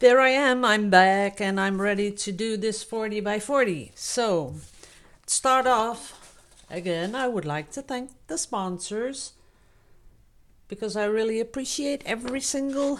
There I am, I'm back, and I'm ready to do this 40 by 40. So, to start off, again, I would like to thank the sponsors because I really appreciate every single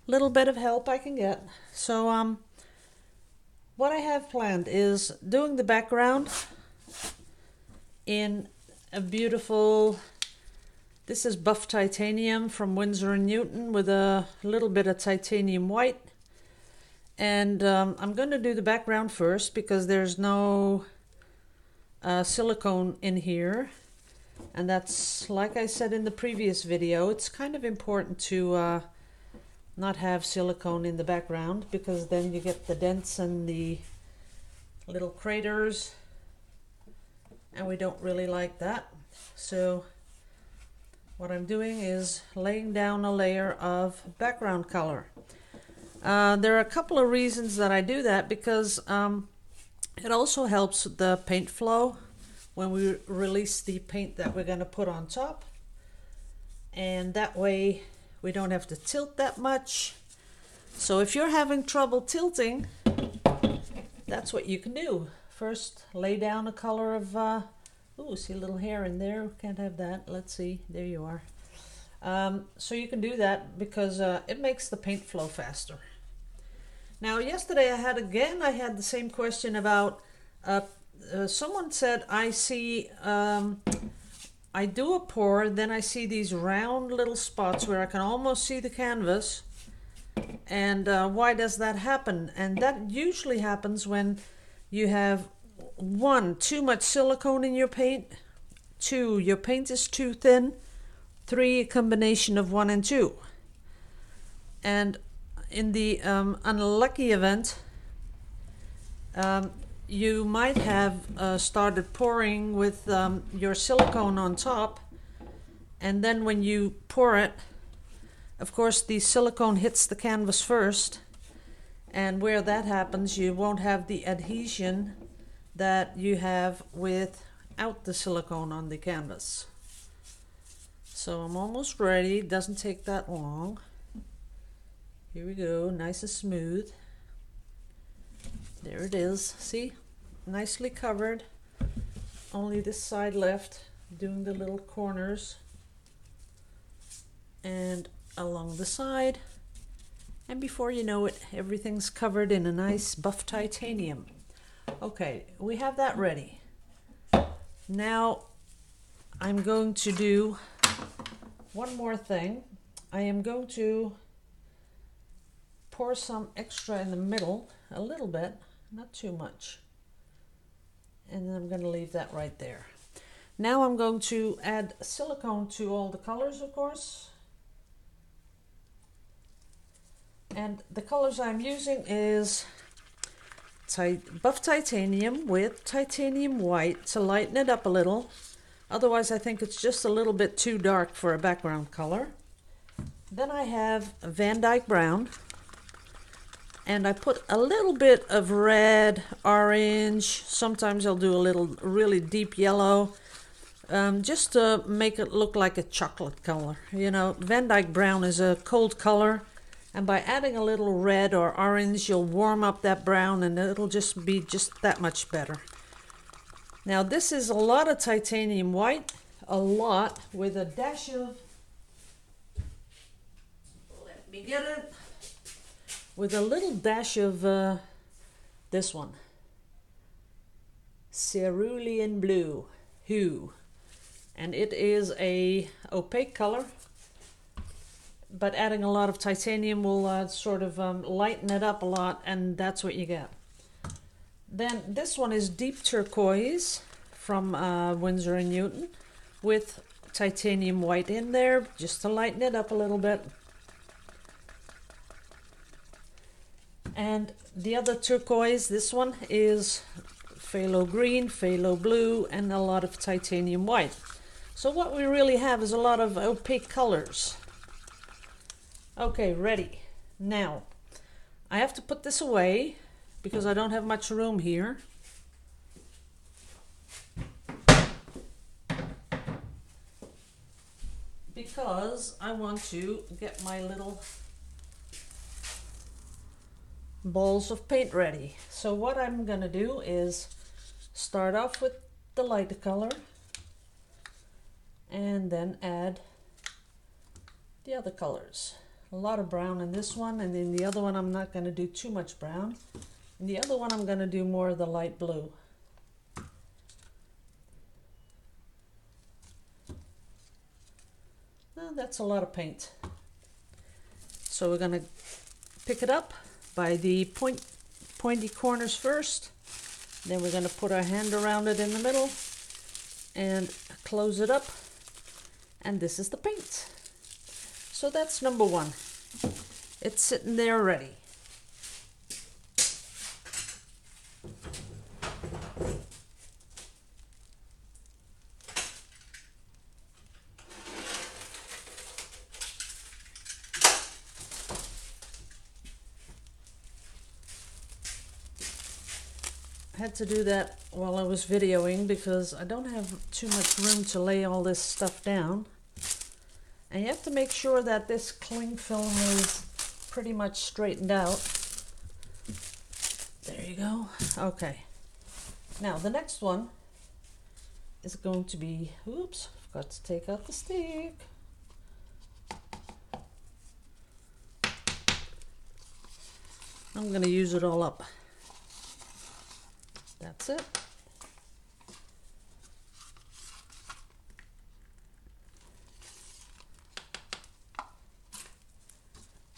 little bit of help I can get. So, what I have planned is doing the background in a beautiful, this is buff titanium from Winsor & Newton with a little bit of titanium white. And I'm going to do the background first because there's no silicone in here. And that's, like I said in the previous video, it's kind of important to not have silicone in the background because then you get the dents and the little craters. And we don't really like that. So what I'm doing is laying down a layer of background color. There are a couple of reasons that I do that because it also helps the paint flow when we release the paint that we're going to put on top. And that way we don't have to tilt that much. So if you're having trouble tilting, that's what you can do. First, lay down a color of, ooh, see a little hair in there. Can't have that. Let's see. There you are. So you can do that because it makes the paint flow faster. Now yesterday I had the same question about, someone said I see, I do a pour, then I see these round little spots where I can almost see the canvas. And why does that happen? And that usually happens when you have, one, too much silicone in your paint, two, your paint is too thin, three, a combination of 1 and 2. And in the unlucky event, you might have started pouring with your silicone on top, and then when you pour it, of course the silicone hits the canvas first, and where that happens you won't have the adhesion that you have without the silicone on the canvas. So I'm almost ready. It doesn't take that long. Here we go, nice and smooth. There it is. See? Nicely covered. Only this side left, doing the little corners. And along the side. And before you know it, everything's covered in a nice buff titanium. Okay, we have that ready. Now I'm going to do one more thing. I am going to pour some extra in the middle, a little bit, not too much. And then I'm going to leave that right there. Now I'm going to add silicone to all the colors, of course. And the colors I'm using is buff titanium with titanium white to lighten it up a little. Otherwise I think it's just a little bit too dark for a background color. Then I have Van Dyke brown. And I put a little bit of red, orange, sometimes I'll do a little really deep yellow, just to make it look like a chocolate color. You know, Van Dyke brown is a cold color, and by adding a little red or orange, you'll warm up that brown and it'll just be just that much better. Now this is a lot of titanium white, a lot, with a dash of, let me get it, with a little dash of this one, cerulean blue hue, and it is a opaque color, but adding a lot of titanium will sort of lighten it up a lot, and that's what you get. Then this one is deep turquoise from Winsor & Newton with titanium white in there just to lighten it up a little bit. And the other turquoise, this one is phthalo green, phthalo blue, and a lot of titanium white. So what we really have is a lot of opaque colors. Okay, ready. Now, I have to put this away because I don't have much room here. Because I want to get my little balls of paint ready. So what I'm gonna do is start off with the light color and then add the other colors. A lot of brown in this one, and in the other one I'm not gonna do too much brown. In the other one I'm gonna do more of the light blue. Well, that's a lot of paint. So we're gonna pick it up by the pointy corners first. Then we're gonna put our hand around it in the middle and close it up. And this is the paint. So that's number one. It's sitting there ready. I had to do that while I was videoing because I don't have too much room to lay all this stuff down. And you have to make sure that this cling film is pretty much straightened out. There you go. Okay. Now the next one is going to be, oops, forgot to take out the stick. I'm going to use it all up. That's it.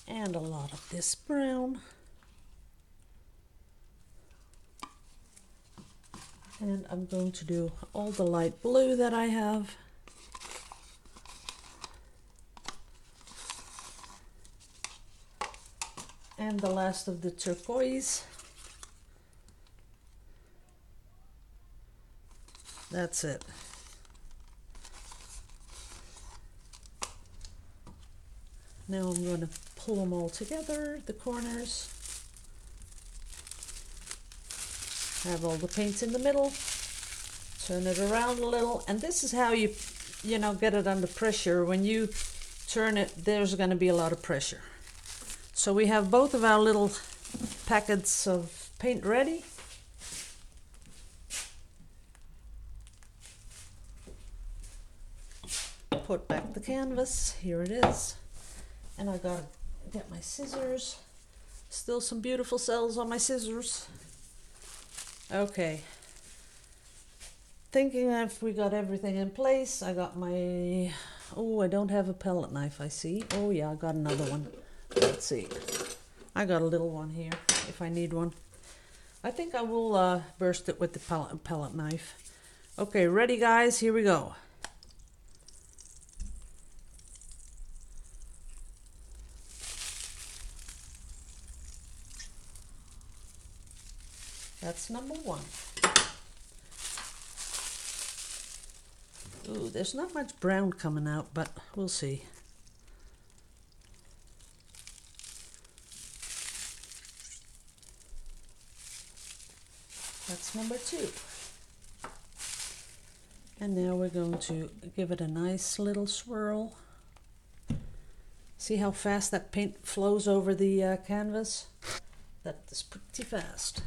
And a lot of this brown. And I'm going to do all the light blue that I have. And the last of the turquoise. That's it. Now I'm going to pull them all together, the corners. Have all the paint in the middle. Turn it around a little. And this is how you get it under pressure. When you turn it, there's going to be a lot of pressure. So we have both of our little packets of paint ready. Put back the canvas. Here it is. And I gotta get my scissors. Still some beautiful cells on my scissors. Okay. Thinking if we got everything in place, I got my, oh, I don't have a palette knife, I see. Oh yeah, I got another one. Let's see. I got a little one here if I need one. I think I will burst it with the palette knife. Okay, ready guys, here we go. That's number one. Ooh, there's not much brown coming out, but we'll see. That's number two. And now we're going to give it a nice little swirl. See how fast that paint flows over the canvas? That is pretty fast.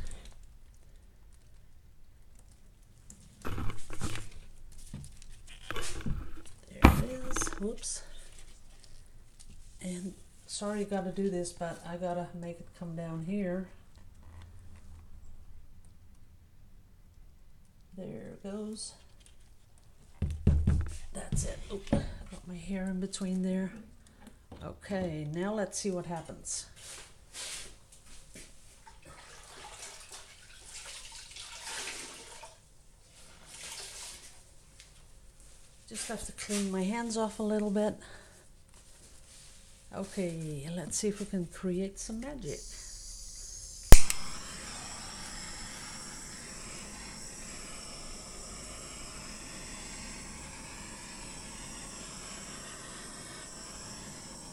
Whoops. And sorry, gotta do this, but I gotta make it come down here. There it goes. That's it. Oop, I got my hair in between there. Okay, now let's see what happens. Just have to clean my hands off a little bit. Okay, let's see if we can create some magic.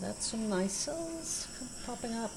That's some nice cells popping up.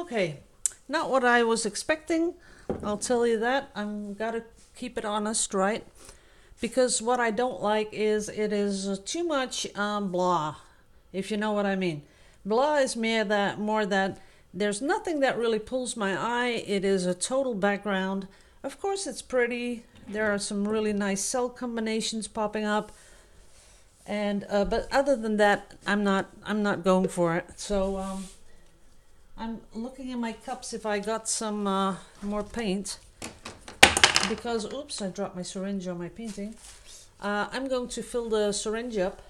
Okay, not what I was expecting. I'll tell you that. I'm gotta keep it honest, right? Because what I don't like is it is too much blah, if you know what I mean. Blah is more that there's nothing that really pulls my eye. It is a total background. Of course it's pretty. There are some really nice cell combinations popping up. And but other than that, I'm not going for it. So I'm looking in my cups if I got some more paint, because oops, I dropped my syringe on my painting. I'm going to fill the syringe up,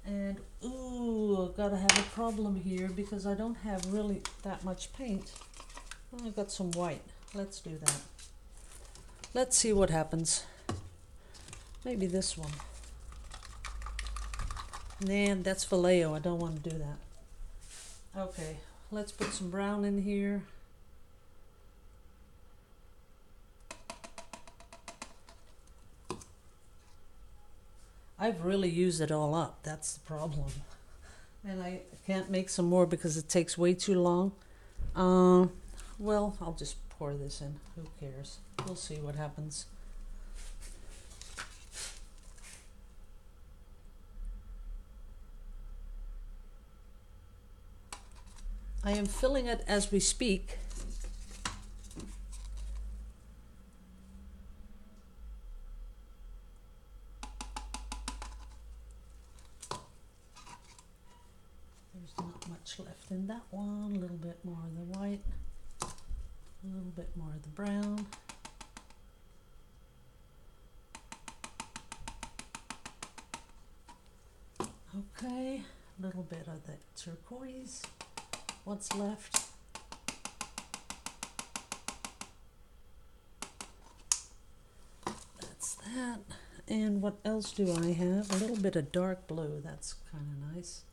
and ooh, gotta have a problem here because I don't have really that much paint. Oh, I got some white. Let's do that. Let's see what happens. Maybe this one. Nah, that's Vallejo. I don't want to do that. Okay, let's put some brown in here. I've really used it all up. That's the problem. And I can't make some more because it takes way too long. Well, I'll just pour this in. Who cares? We'll see what happens. I am filling it as we speak. There's not much left in that one. A little bit more of the white, a little bit more of the brown. Okay, a little bit of the turquoise. What's left? That's that. And what else do I have? A little bit of dark blue. That's kind of nice.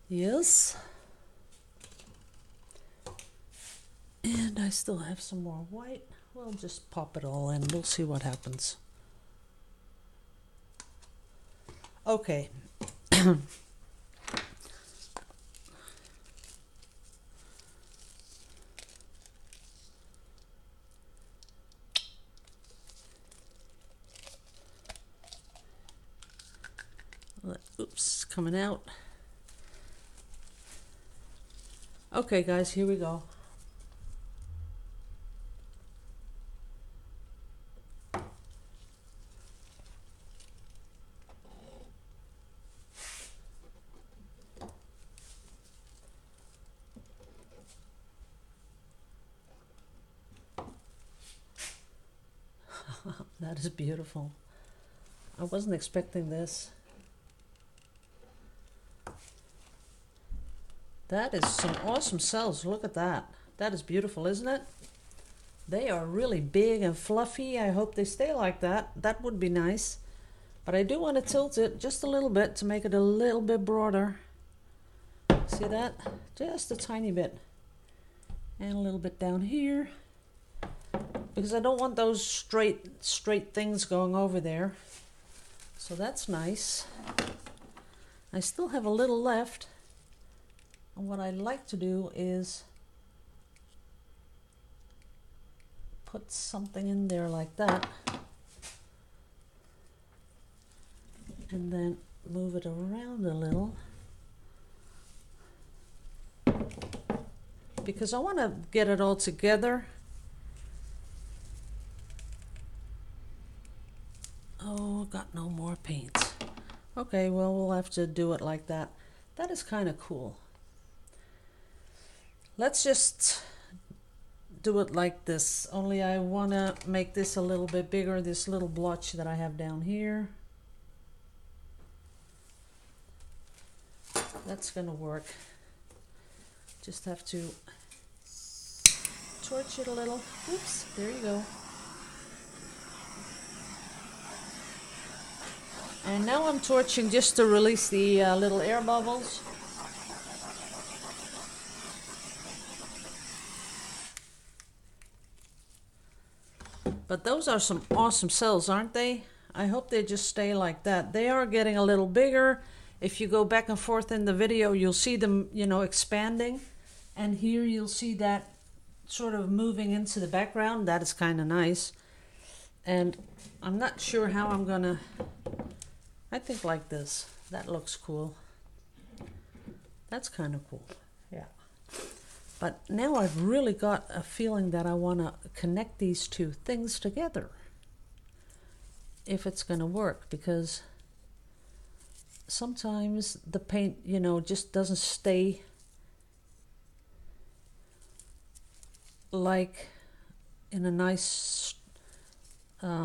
Yes. And I still have some more white. We'll just pop it all in. We'll see what happens. Okay. Oops, coming out. Okay, guys, here we go. That is beautiful. I wasn't expecting this. That is some awesome cells. Look at that. That is beautiful, isn't it? They are really big and fluffy. I hope they stay like that. That would be nice. But I do want to tilt it just a little bit to make it a little bit broader. See that? Just a tiny bit. And a little bit down here. Because I don't want those straight things going over there. So that's nice. I still have a little left. And what I'd like to do is put something in there like that. And then move it around a little. Because I want to get it all together. Oh, got no more paint. Okay, well, we'll have to do it like that. That is kind of cool. Let's just do it like this. Only I want to make this a little bit bigger, this little blotch that I have down here. That's going to work. Just have to torch it a little. Oops, there you go. And now I'm torching just to release the little air bubbles. But those are some awesome cells, aren't they? I hope they just stay like that. They are getting a little bigger, if you go back and forth in the video, you'll see them, you know, expanding. And here you'll see that sort of moving into the background. That is kind of nice. And I'm not sure how I'm gonna, I think like this. That looks cool. That's kind of cool. Yeah. But now I've really got a feeling that I want to connect these two things together. If it's going to work, because sometimes the paint, you know, just doesn't stay like in a nice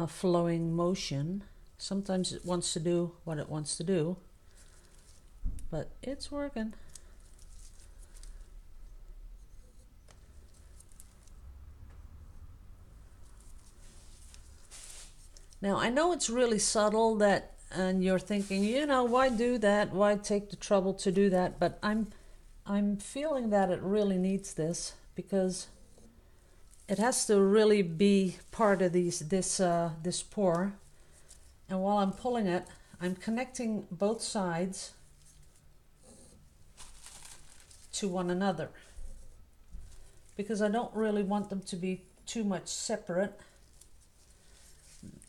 flowing motion. Sometimes it wants to do what it wants to do, but it's working. Now I know it's really subtle, that, and you're thinking, you know, why do that? Why take the trouble to do that? But I'm feeling that it really needs this, because it has to really be part of this pour. And while I'm pulling it, I'm connecting both sides to one another, because I don't really want them to be too much separate.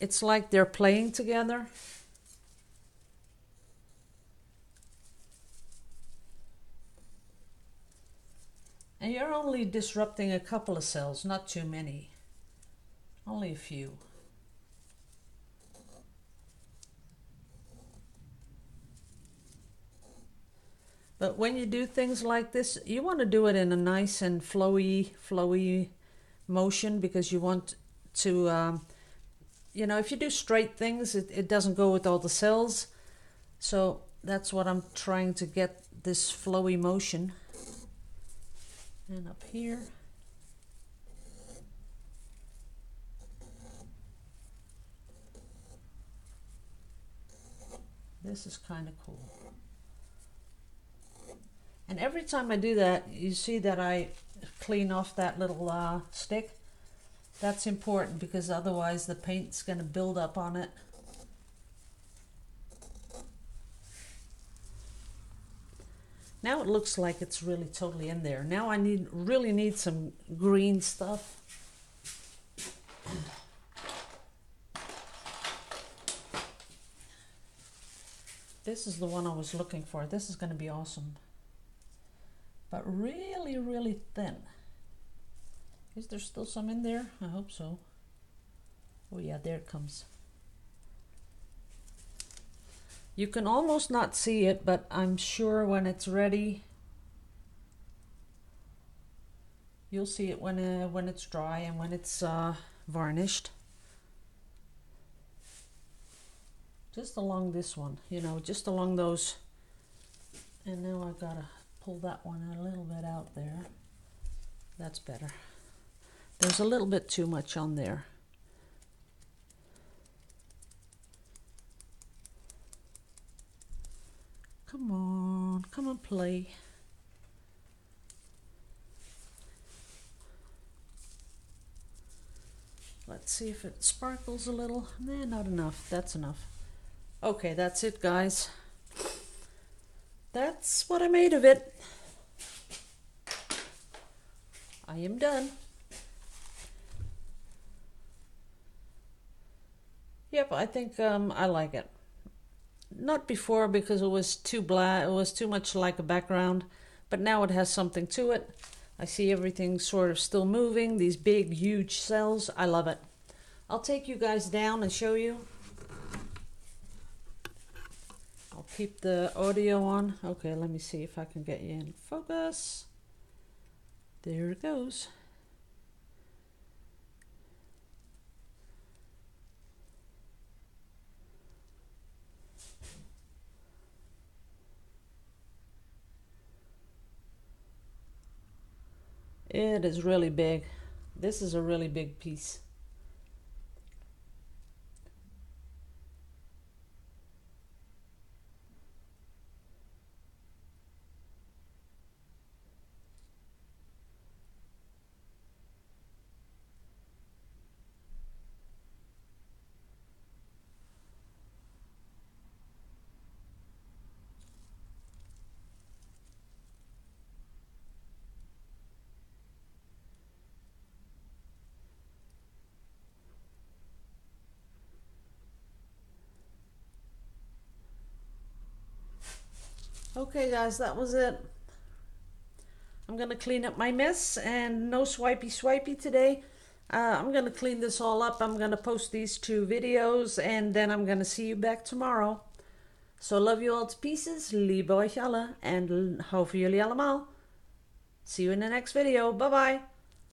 It's like they're playing together. And you're only disrupting a couple of cells, not too many. Only a few. But when you do things like this, you want to do it in a nice and flowy motion, because you want to, you know, if you do straight things, it doesn't go with all the cells. So that's what I'm trying to get, this flowy motion. And up here. This is kind of cool. And every time I do that, you see that I clean off that little stick. That's important, because otherwise the paint's going to build up on it. Now it looks like it's really totally in there. Now I really need some green stuff. This is the one I was looking for. This is going to be awesome. But really, really thin. Is there still some in there? I hope so. Oh yeah, there it comes. You can almost not see it, but I'm sure when it's ready, you'll see it when it's dry and when it's varnished. Just along this one, you know, just along those. And now I've got to pull that one a little bit out there. That's better. There's a little bit too much on there. Come on, play. Let's see if it sparkles a little. Nah, not enough. That's enough. Okay, that's it, guys. That's what I made of it. I am done. Yep, I think I like it. Not before, because it was too black, it was too much like a background, but now it has something to it. I see everything sort of still moving, these big huge cells. I love it. I'll take you guys down and show you. I'll keep the audio on. Okay, let me see if I can get you in focus. There it goes. It is really big. This is a really big piece. Okay guys, that was it. I'm gonna clean up my mess, and no swipey today. I'm gonna clean this all up. I'm gonna post these 2 videos, and then I'm gonna see you back tomorrow. So love you all to pieces, liebe euch alle, and hou voor jullie allemaal. See you in the next video. Bye bye.